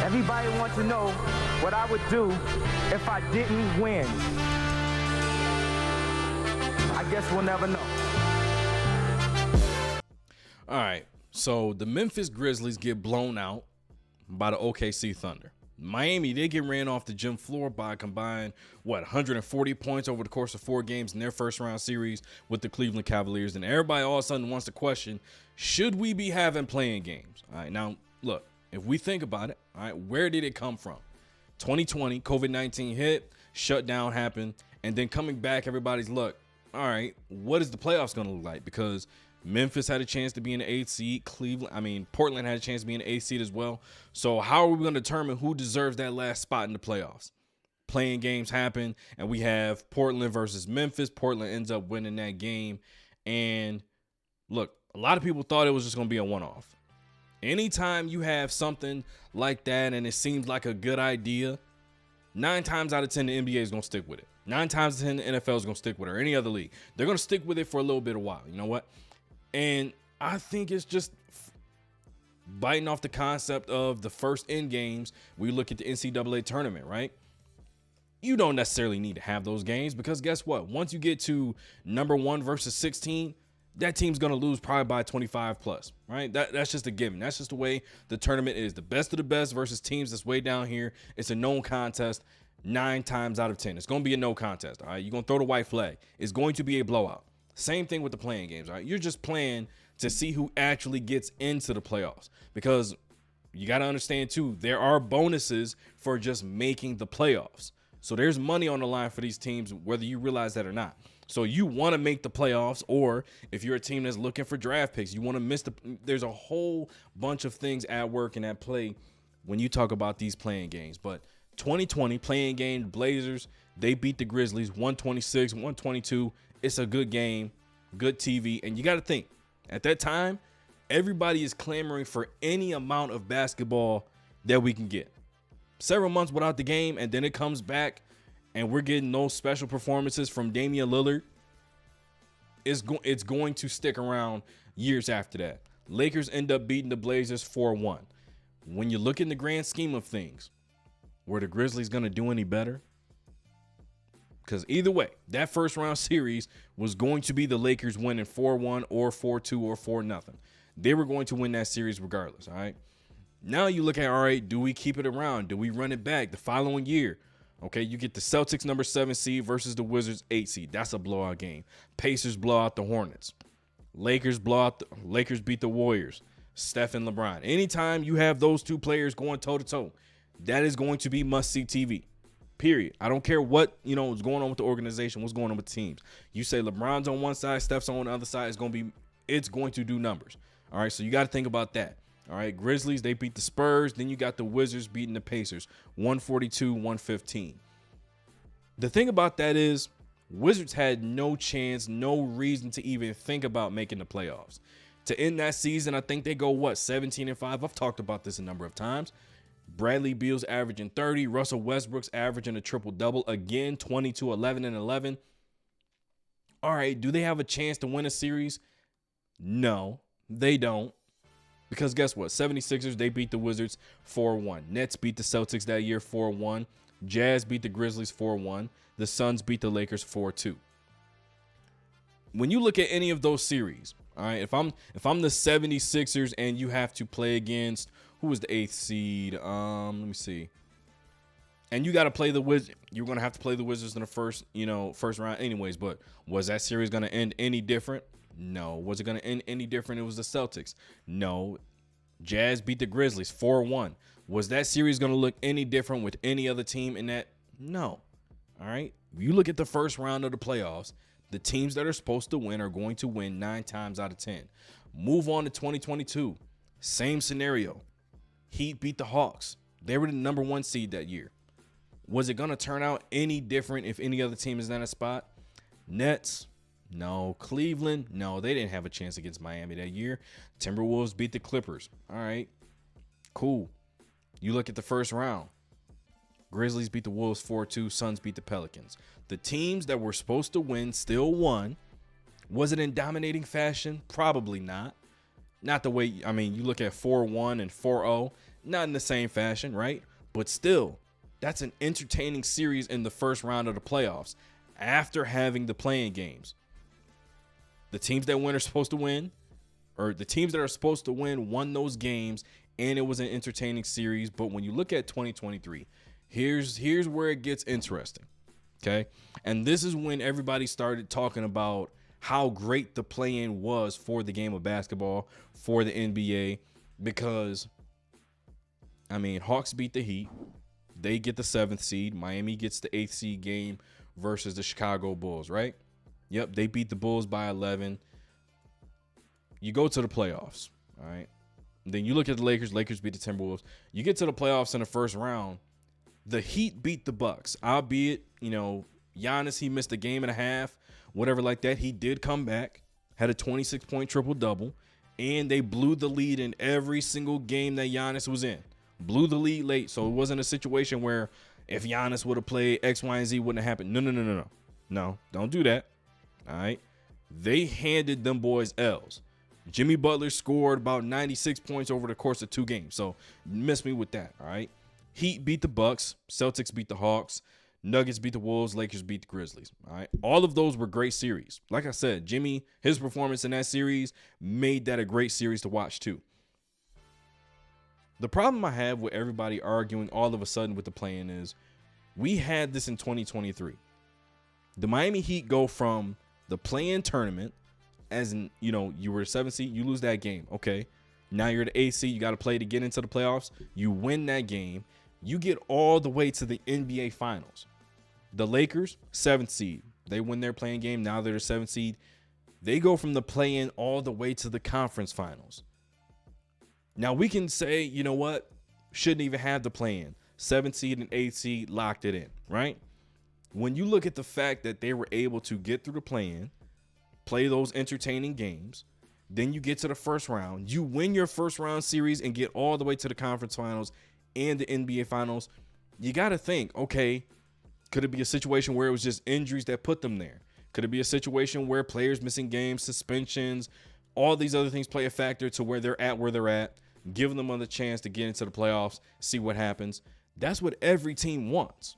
Everybody wants to know what I would do if I didn't win. I guess we'll never know. All right, so the Memphis Grizzlies get blown out by the OKC Thunder. Miami, they get ran off the gym floor by a combined, 140 points over the course of 4 games in their first round series with the Cleveland Cavaliers. And everybody all of a sudden wants to question, should we be having playing games? All right, now, look, if we think about it, all right, where did it come from? 2020, COVID-19 hit, shutdown happened, and then coming back, everybody's, look, all right, what is the playoffs going to look like? Because Memphis had a chance to be in the 8th seed. Portland had a chance to be in the 8th seed as well. So how are we going to determine who deserves that last spot in the playoffs? Playing games happen, and we have Portland versus Memphis. Portland ends up winning that game. And look, a lot of people thought it was just going to be a one-off. Anytime you have something like that and it seems like a good idea, 9 times out of 10, the NBA is going to stick with it. 9 times out of 10, the NFL is going to stick with it, or any other league. They're going to stick with it for a little bit of while. You know what? And I think it's just biting off the concept of the first end games. We look at the NCAA tournament, right? You don't necessarily need to have those games because guess what? Once you get to number 1 versus 16, that team's going to lose probably by 25 plus, right? That's just a given. That's just the way the tournament is. The best of the best versus teams that's way down here. It's a known contest 9 times out of 10. It's going to be a no contest, all right? You're going to throw the white flag. It's going to be a blowout. Same thing with the playing games, right? You're just playing to see who actually gets into the playoffs because you got to understand, too, there are bonuses for just making the playoffs. So there's money on the line for these teams, whether you realize that or not. So you want to make the playoffs, or if you're a team that's looking for draft picks, you want to miss there's a whole bunch of things at work and at play when you talk about these playing games. But 2020 playing game, Blazers, they beat the Grizzlies 126-122. It's a good game, good TV. And you got to think, at that time, everybody is clamoring for any amount of basketball that we can get. Several months without the game, and then it comes back, and we're getting those special performances from Damian Lillard. It's going to stick around years after that. Lakers end up beating the Blazers 4-1. When you look in the grand scheme of things, were the Grizzlies going to do any better? Because either way, that first round series was going to be the Lakers winning 4-1 or 4-2 or 4-0. They were going to win that series regardless, all right? Now you look at, all right, do we keep it around? Do we run it back the following year? Okay, you get the Celtics number 7 seed versus the Wizards 8 seed. That's a blowout game. Pacers blow out the Hornets. Lakers beat the Warriors. Steph and LeBron. Anytime you have those two players going toe-to-toe, that is going to be must-see TV. Period. I don't care what, is going on with the organization, what's going on with the teams. You say LeBron's on one side, Steph's on the other side, it's going to do numbers. All right, so you got to think about that. All right, Grizzlies, they beat the Spurs. Then you got the Wizards beating the Pacers, 142-115. The thing about that is Wizards had no chance, no reason to even think about making the playoffs. To end that season, I think they go, 17-5? I've talked about this a number of times. Bradley Beal's averaging 30. Russell Westbrook's averaging a triple-double. Again, 22-11-11. All right, do they have a chance to win a series? No, they don't. Because guess what? 76ers, they beat the Wizards 4-1. Nets beat the Celtics that year 4-1. Jazz beat the Grizzlies 4-1. The Suns beat the Lakers 4-2. When you look at any of those series, all right, if I'm the 76ers and you have to play against, who was the 8th seed? Let me see. And you got to play the Wizards. You're going to have to play the Wizards in the first round anyways. But was that series going to end any different? No. Was it going to end any different? It was the Celtics. No. Jazz beat the Grizzlies 4-1. Was that series going to look any different with any other team in that? No. All right. You look at the first round of the playoffs, the teams that are supposed to win are going to win 9 times out of 10. Move on to 2022. Same scenario. Heat beat the Hawks. They were the number 1 seed that year. Was it going to turn out any different if any other team is in a spot? Nets, no. Cleveland, no. They didn't have a chance against Miami that year. Timberwolves beat the Clippers. All right, cool. You look at the first round. Grizzlies beat the Wolves 4-2. Suns beat the Pelicans. The teams that were supposed to win still won. Was it in dominating fashion? Probably not. Not the way, I mean, you look at 4-1 and 4-0, not in the same fashion, right? But still, that's an entertaining series in the first round of the playoffs after having the play-in games. The teams that win are supposed to win, or the teams that are supposed to win won those games, and it was an entertaining series. But when you look at 2023, here's where it gets interesting, okay? And this is when everybody started talking about how great the play-in was for the game of basketball, for the NBA, because, I mean, Hawks beat the Heat. They get the 7th seed. Miami gets the 8th seed game versus the Chicago Bulls, right? Yep, they beat the Bulls by 11. You go to the playoffs, all right? Then you look at the Lakers. Lakers beat the Timberwolves. You get to the playoffs in the first round. The Heat beat the Bucks, albeit, you know, Giannis, he missed a game and a half, whatever like that. He did come back, had a 26-point triple-double, and they blew the lead in every single game that Giannis was in. Blew the lead late, so it wasn't a situation where if Giannis would have played X, Y, and Z, wouldn't have happened. No. No, don't do that. All right? They handed them boys L's. Jimmy Butler scored about 96 points over the course of 2 games, so miss me with that, all right? Heat beat the Bucks. Celtics beat the Hawks. Nuggets beat the Wolves. Lakers beat the Grizzlies, all right? All of those were great series. Like I said, Jimmy, his performance in that series made that a great series to watch too. The problem I have with everybody arguing all of a sudden with the play-in is we had this in 2023. The Miami Heat go from the play-in tournament, as in, you know, you were a 7th seed, you lose that game. Okay. Now you're the 8th seed, you got to play to get into the playoffs. You win that game. You get all the way to the NBA Finals. The Lakers, 7th seed. They win their play-in game. Now they're the 7th seed. They go from the play-in all the way to the conference finals. Now we can say, you know what? Shouldn't even have the play-in. 7th seed and 8th seed locked it in, right? When you look at the fact that they were able to get through the play-in, play those entertaining games, then you get to the first round, you win your first round series and get all the way to the conference finals and the NBA finals, you got to think, okay, could it be a situation where it was just injuries that put them there? Could it be a situation where players missing games, suspensions, all these other things play a factor to where they're at, giving them another chance to get into the playoffs, see what happens? That's what every team wants.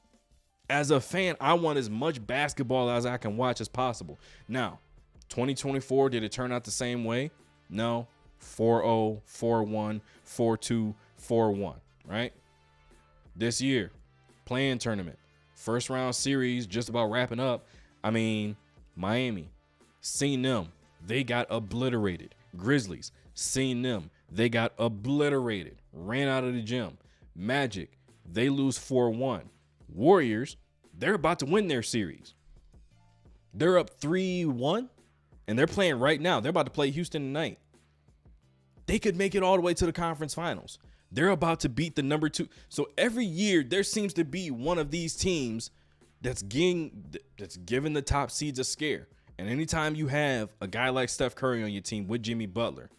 As a fan, I want as much basketball as I can watch as possible. Now, 2024, did it turn out the same way? No. 4-0, 4-1, 4-2, 4-1, right? This year, play-in tournament, first round series just about wrapping up. I mean, Miami, seen them. They got obliterated. Grizzlies, seen them. They got obliterated. Ran out of the gym. Magic, they lose 4-1. Warriors, they're about to win their series. They're up 3-1, and they're playing right now. They're about to play Houston tonight. They could make it all the way to the conference finals. They're about to beat the number 2. So every year there seems to be one of these teams that's giving the top seeds a scare. And anytime you have a guy like Steph Curry on your team with Jimmy Butler,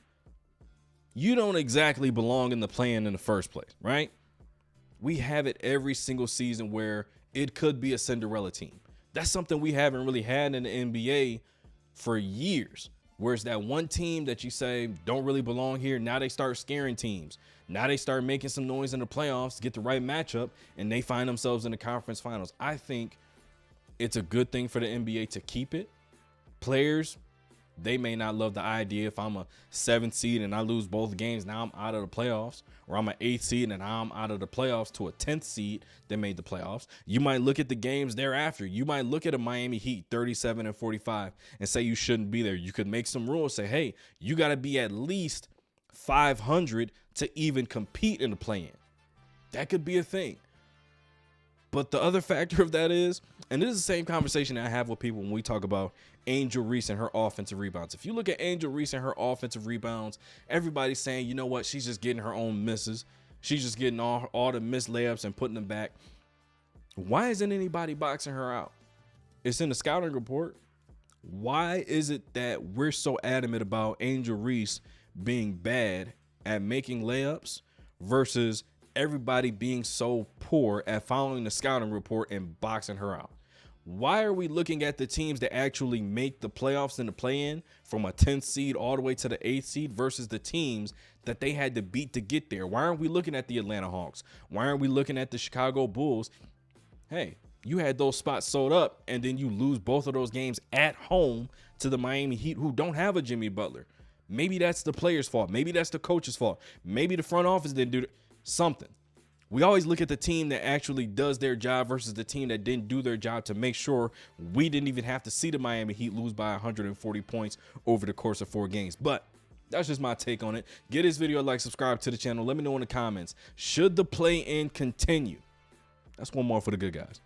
you don't exactly belong in the play-in the first place, right? We have it every single season where it could be a Cinderella team. That's something we haven't really had in the NBA for years. Whereas that one team that you say don't really belong here, now they start scaring teams. Now they start making some noise in the playoffs to get the right matchup, and they find themselves in the conference finals. I think it's a good thing for the NBA to keep it. Players, they may not love the idea if I'm a 7th seed and I lose both games, now I'm out of the playoffs, or I'm an 8th seed and now I'm out of the playoffs to a 10th seed that made the playoffs. You might look at the games thereafter. You might look at a Miami Heat 37-45 and say you shouldn't be there. You could make some rules, say, hey, you got to be at least 500 to even compete in the play-in. That could be a thing. But the other factor of that is, and this is the same conversation that I have with people when we talk about Angel Reese and her offensive rebounds. If you look at Angel Reese and her offensive rebounds, everybody's saying, you know what, she's just getting her own misses. She's just getting all the missed layups and putting them back. Why isn't anybody boxing her out? It's in the scouting report. Why is it that we're so adamant about Angel Reese being bad at making layups versus everybody being so poor at following the scouting report and boxing her out? Why are we looking at the teams that actually make the playoffs and the play-in from a 10th seed all the way to the 8th seed versus the teams that they had to beat to get there? Why aren't we looking at the Atlanta Hawks? Why aren't we looking at the Chicago Bulls? Hey, you had those spots sold up, and then you lose both of those games at home to the Miami Heat, who don't have a Jimmy Butler. Maybe that's the player's fault. Maybe that's the coach's fault. Maybe the front office didn't do something. We always look at the team that actually does their job versus the team that didn't do their job to make sure we didn't even have to see the Miami Heat lose by 140 points over the course of 4 games. But that's just my take on it. Give this video a like, subscribe to the channel. Let me know in the comments. Should the play-in continue? That's one more for the good guys.